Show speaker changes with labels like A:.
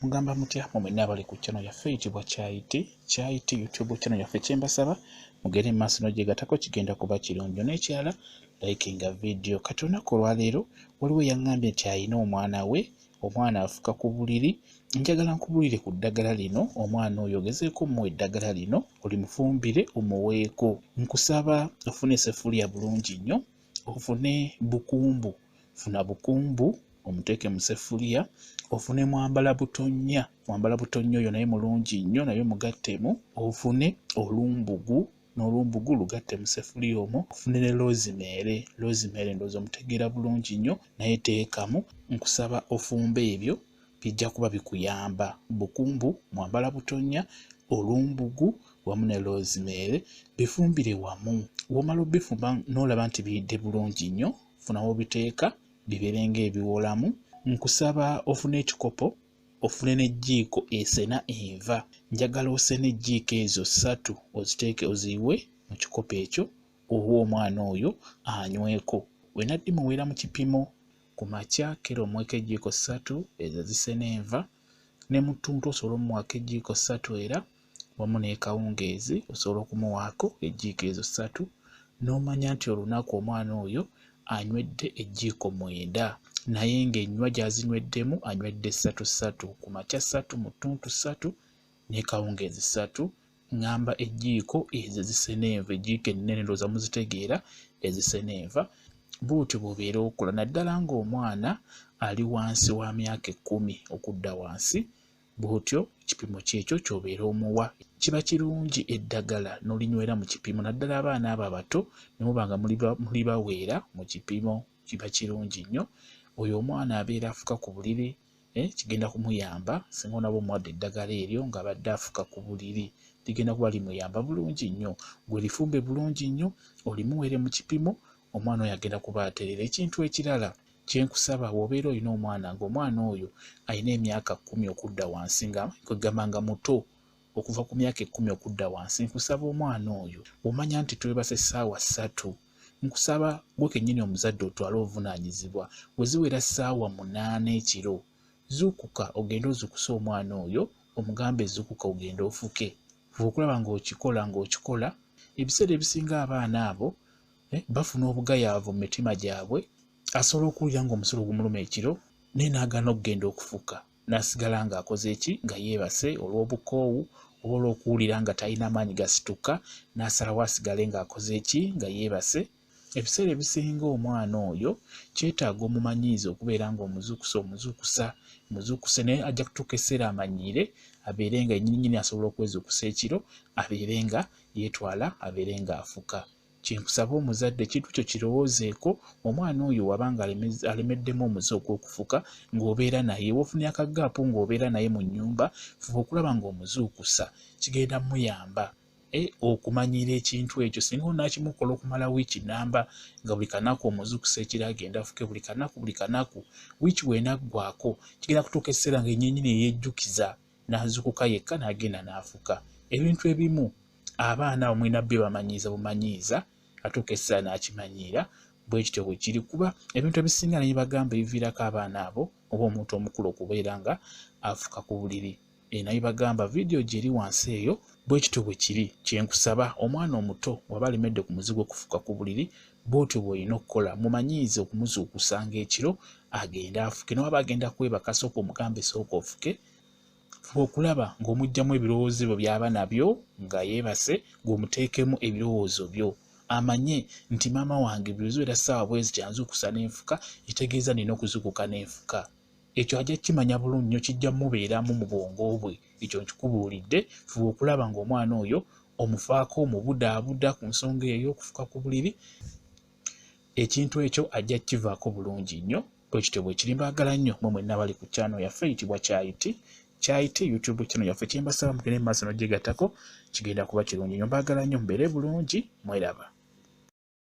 A: Mugamba mutya mwenna abali ku channel yaffe eyitibwa Kyayiti YouTube channel yaffe kyembasaba mugere maaso n'ogyegatako kigenda kuba kirungi n'ekyala likinga video. Kati olunaku olwaleero waliwo yaŋŋambye nti alina omwana we, omwana afuka ku buliri. Njagala nkubulire ku ddagala lino. Omwana oyo ogezeeko muwe eddagala lino olimufumbire omuweeko. Nkusaba ofune eseffuliya bulungi nnyo, ofune bukumbu, funa bukumbu omuteeke mu seffuliya, ofune mwambala butonnya oyo naye mulungi nnyo, naye mugattemu. Ofune olumbugu, n'olumbugu lugatte mu seffuliya omwo. Ofune ne rosemary ndowooza omutegeera bulungi nnyo, naye teekamu. Nkusaba ofumbe ebyo, bijja kuba bikuyamba. Bukumbu, mwambala butonnya, olumbugu wamu ne rosemary, bifumbire wamu. W'omala obifumba n'olaba nti biyidde bulungi nnyo, funawo biteeka bibeere ng'ebiwolamu. Nkusaba ofune ekikopo, ofune n'ejjiiko esena enva. Njagala osene ejjiiko ezo 3 oziteeke oziyiwe mu kikopo ekyo, owa omwana oyo anyweko. Wenaddi muweera mu kipimo ku makya kera omuweeko ejjiiko 3 ezo zisena enva, ne mu ttuntu osobola omumuwaako ejjiiko 3 era wamu n'ekawungeezi osobola okumuwaako ejjiiko ezo 3, n'omanya nti olunaku omwana oyo anywedde ejjiiko 9, naye ng'ennywa gy'azinyweddemu anywedde 3 ku makya 3, mu ttuntu 3 n'ekawungeezi 3. Ngamba ejjiiko ezo zisena enva, ejjiiko ennene ndowooza muzitegeera ezisena enva. Bw'otyo bw'obeera okola, naddala ng'omwana ali wansi wa myaka 10 okudda wansi, bw'otyo ekipimo kyekyo ky'obeera omuwa. Kiba kirungi eddagala n'olinywera mu kipimo, naddala abaana abo abato ne muba nga muli baweera mu kipimo, kiba kirungi nnyo. Oyo omwana abeera afuka ku buliri, kigenda kumuyamba. Singa onaba omuwadde eddagala eryo ng'abadde afuka ku buliri, ligenda kuba limuyamba bulungi nnyo. Gwe lifumbe bulungi nnyo, olimuweere mu kipimo, omwana oyo agenda kuba atereera. Ekintu ekirala kyenkusaba, bw'obeera olina omwana ng'omwana oyo alina emyaka 10 okudda wansi, nga kwegamba nga muto, okuva ku myaka 10 okudda wansi, nkusaba omwana oyo omanya nti twebase essaawa 3, nkusaba gwe kennyini omuzadde otwale obuvunaanyizibwa. Bwe ziwera ssaawa 8 ekiro, zuukuka ogende ozukuse omwana oyo, omugambe zuukuka ogende ofuke. Okulaba ng'okikola, ebiseera ebisinga abaana abo bafuna obugayaavu mu mitima gyabwe. Asobola okuwulira ng'omusolo gumuluma ekiro naye n'agaana okugenda okufuka, n'asigala ng'akoze eki, nga yeebase olw'obukoowu oba olw'okuwulira nga talina maanyi gasituka, n'asalawo asigale ng'akoze eki, nga yeebase. Ebiseera ebisinga omwana oyo kyetaaga omumanyiiza okubeera ng'omuzuukuse naye ajja kutuuka esseera amanyiire, abeere nga yennyini asobola okwezuukusa ekiro, abeere nga yeetwala, abeere ng'afuka. Kyenkusaba omuzadde ekintu kyo kirowoozeeko. Omwana oyo wabanga alemeddemu omuze ogw'okufuka ng'obeera naye, wofunye akagaapu ng'obeera naye mu nnyumba, fuba okulaba ng'omuzuukusa, kigenda muyamba okumanyiira ekintu ekyo. Singa onaakimukola okumala wiiki nnamba nga buli kanaku omuzuukusa ekiro agenda afuke, buli kanaku, wiiki bw'enaggwaako kigenda kutuuka esseera nga yennyini yeejjukiza n'azuukuka yekka n'agenda n'afuka. Ebintu ebimu abaana abo mulina bebamanyiiza bumanyiiza, atuuka esseera n'akimanyiira. Bwe kityo bwe kiri, kuba ebintu ebisinga ne bagamba ebiviirako abaana abo oba omuntu omukulu okubeera nga afuka ku buliri. Naye bagamba vidiyo gy'eri wansi eyo, bwe kityo bwe kiri. Kyenkusaba omwana omuto waba alemedde ku muzigo okufuka ku buliri, bw'otyo bw'olina okukola, mumanyiize okumuzuukusa ng'ekiro agende afuke. N'oba agenda kwebaka, sooka omugambe sooka ofuke. Fuba okulaba ng'omuggyamu ebirowoozo byo by'aba nabyo nga yeebase, ng'omuteekemu ebirowoozo byo. Amanye nti maama wange bwe ziwera ssaawa bwezi kyanzuukusa n'enfuka, kitegeeza nina okuzuukuka n'enfuka. Ekyo ajja kimanya bulungi nnyo, kijja mubeeramu mu bwongo bwe. Ekyo nkikubuulidde. Fuba okulaba ng'omwana oyo omufaako, omubudaabuda ku nsonga eyo y'okufuka ku buliri. Ekintu ekyo ajja kivaako bulungi nnyo. Bwe kityo bwe kiri. Mbaagala nnyo mmwe mwenna abali ku channel yaffe eyitibwa Kyayiti YouTube channel yaffe. Kyembasaba mugende mu maaso n'ogyegattako, kigenda kuba kirungi nnyo. Mbaagala nnyo, mubeere bulungi, mweraba.